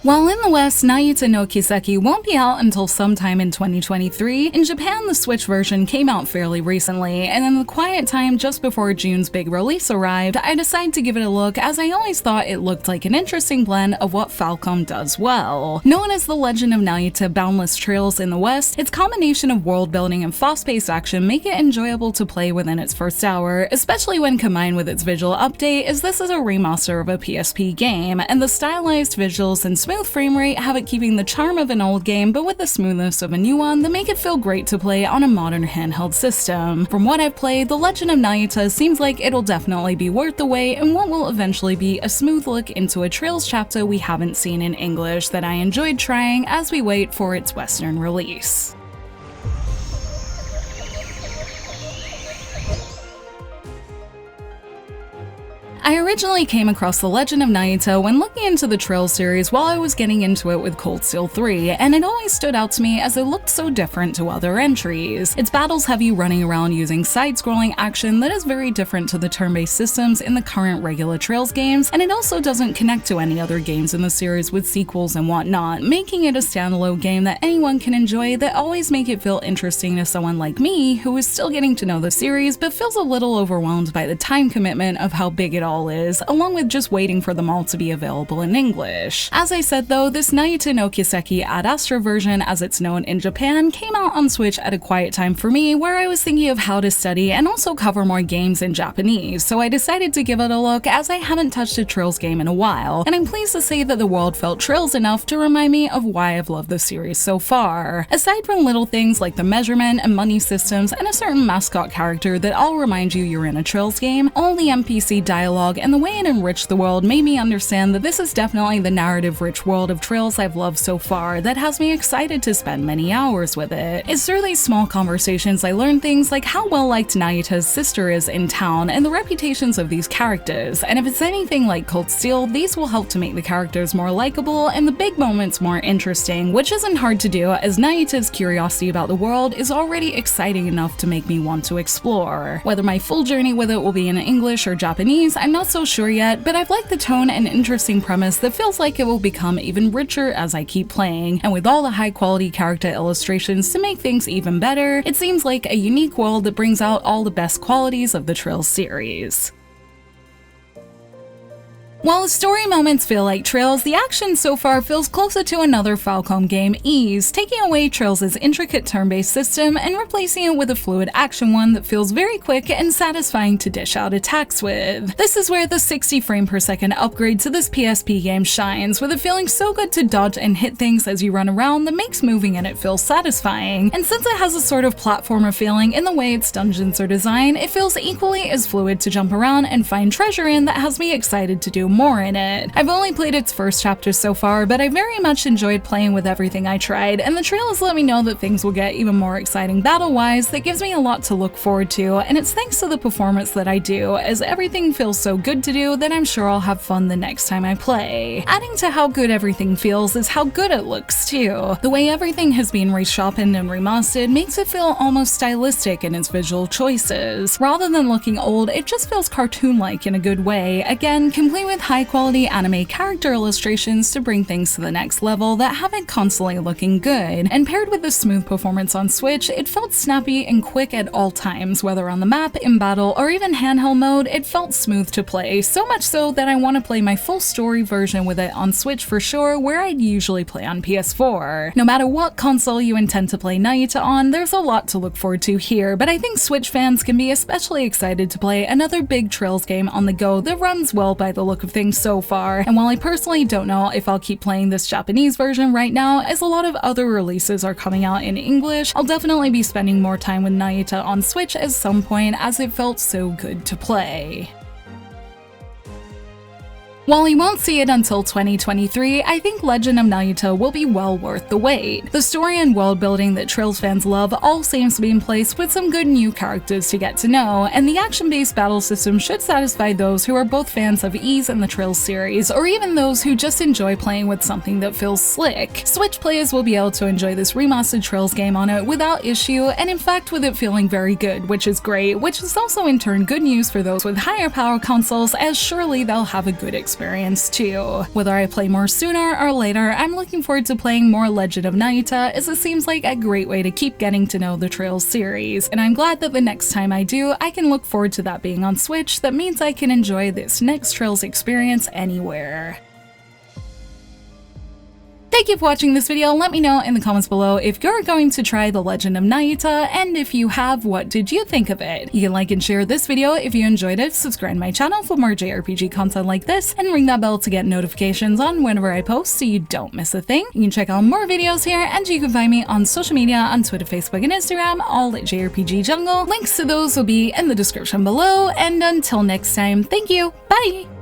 While in the West, Nayuta no Kiseki won't be out until sometime in 2023, in Japan the Switch version came out fairly recently, and in the quiet time just before June's big release arrived, I decided to give it a look as I always thought it looked like an interesting blend of what Falcom does well. Known as the Legend of Nayuta Boundless Trails in the West, its combination of world building and fast-paced action make it enjoyable to play within its first hour, especially when combined with its visual update, as this is a remaster of a PSP game, and the stylized visuals and smooth frame rate have it keeping the charm of an old game but with the smoothness of a new one that make it feel great to play on a modern handheld system. From what I've played, The Legend of Nayuta seems like it'll definitely be worth the wait and what will eventually be a smooth look into a Trails chapter we haven't seen in English that I enjoyed trying as we wait for its Western release. I originally came across The Legend of Nayuta when looking into the Trails series while I was getting into it with Cold Steel 3, and it always stood out to me as it looked so different to other entries. Its battles have you running around using side-scrolling action that is very different to the turn-based systems in the current regular Trails games, and it also doesn't connect to any other games in the series with sequels and whatnot, making it a standalone game that anyone can enjoy that always make it feel interesting to someone like me who is still getting to know the series but feels a little overwhelmed by the time commitment of how big it all is, along with just waiting for them all to be available in English. As I said though, this Nayuta no Kiseki Astra version, as it's known in Japan, came out on Switch at a quiet time for me where I was thinking of how to study and also cover more games in Japanese, so I decided to give it a look as I haven't touched a Trails game in a while, and I'm pleased to say that the world felt Trails enough to remind me of why I've loved the series so far. Aside from little things like the measurement and money systems and a certain mascot character that all remind you you're in a Trails game, all the NPC dialogue and the way it enriched the world made me understand that this is definitely the narrative-rich world of Trails I've loved so far that has me excited to spend many hours with it. It's through these small conversations I learned things like how well-liked Nayuta's sister is in town and the reputations of these characters, and if it's anything like Cold Steel, these will help to make the characters more likable and the big moments more interesting, which isn't hard to do as Nayuta's curiosity about the world is already exciting enough to make me want to explore. Whether my full journey with it will be in English or Japanese, I'm not so sure yet, but I've liked the tone and interesting premise that feels like it will become even richer as I keep playing, and with all the high quality character illustrations to make things even better, it seems like a unique world that brings out all the best qualities of the Trails series. While the story moments feel like Trails, the action so far feels closer to another Falcom game, Ease, taking away Trails' intricate turn-based system and replacing it with a fluid action one that feels very quick and satisfying to dish out attacks with. This is where the 60 frame per second upgrade to this PSP game shines, with it feeling so good to dodge and hit things as you run around that makes moving in it feel satisfying. And since it has a sort of platformer feeling in the way its dungeons are designed, it feels equally as fluid to jump around and find treasure in that has me excited to do more in it. I've only played its first chapter so far, but I very much enjoyed playing with everything I tried, and the trailers let me know that things will get even more exciting battle-wise. That gives me a lot to look forward to, and it's thanks to the performance that I do, as everything feels so good to do that I'm sure I'll have fun the next time I play. Adding to how good everything feels is how good it looks too. The way everything has been resharpened and remastered makes it feel almost stylistic in its visual choices. Rather than looking old, it just feels cartoon-like in a good way, again complete with high-quality anime character illustrations to bring things to the next level that have it constantly looking good, and paired with the smooth performance on Switch, it felt snappy and quick at all times, whether on the map, in battle, or even handheld mode. It felt smooth to play, so much so that I want to play my full story version with it on Switch for sure, where I'd usually play on PS4. No matter what console you intend to play Nayuta on, there's a lot to look forward to here, but I think Switch fans can be especially excited to play another big Trails game on the go that runs well by the look of things so far, and while I personally don't know if I'll keep playing this Japanese version right now, as a lot of other releases are coming out in English, I'll definitely be spending more time with Nayuta on Switch at some point as it felt so good to play. While we won't see it until 2023, I think Legend of Nayuta will be well worth the wait. The story and world building that Trails fans love all seems to be in place with some good new characters to get to know, and the action-based battle system should satisfy those who are both fans of Ys and the Trails series, or even those who just enjoy playing with something that feels slick. Switch players will be able to enjoy this remastered Trails game on it without issue, and in fact with it feeling very good, which is great, which is also in turn good news for those with higher power consoles, as surely they'll have a good experience experience too. Whether I play more sooner or later, I'm looking forward to playing more Legend of Nayuta, as it seems like a great way to keep getting to know the Trails series, and I'm glad that the next time I do, I can look forward to that being on Switch. That means I can enjoy this next Trails experience anywhere. Thank you for watching this video. Let me know in the comments below if you're going to try The Legend of Nayuta, and if you have, what did you think of it? You can like and share this video if you enjoyed it, subscribe to my channel for more JRPG content like this, and ring that bell to get notifications on whenever I post so you don't miss a thing. You can check out more videos here, and you can find me on social media on Twitter, Facebook, and Instagram, all at JRPG Jungle. Links to those will be in the description below, and until next time, thank you, bye!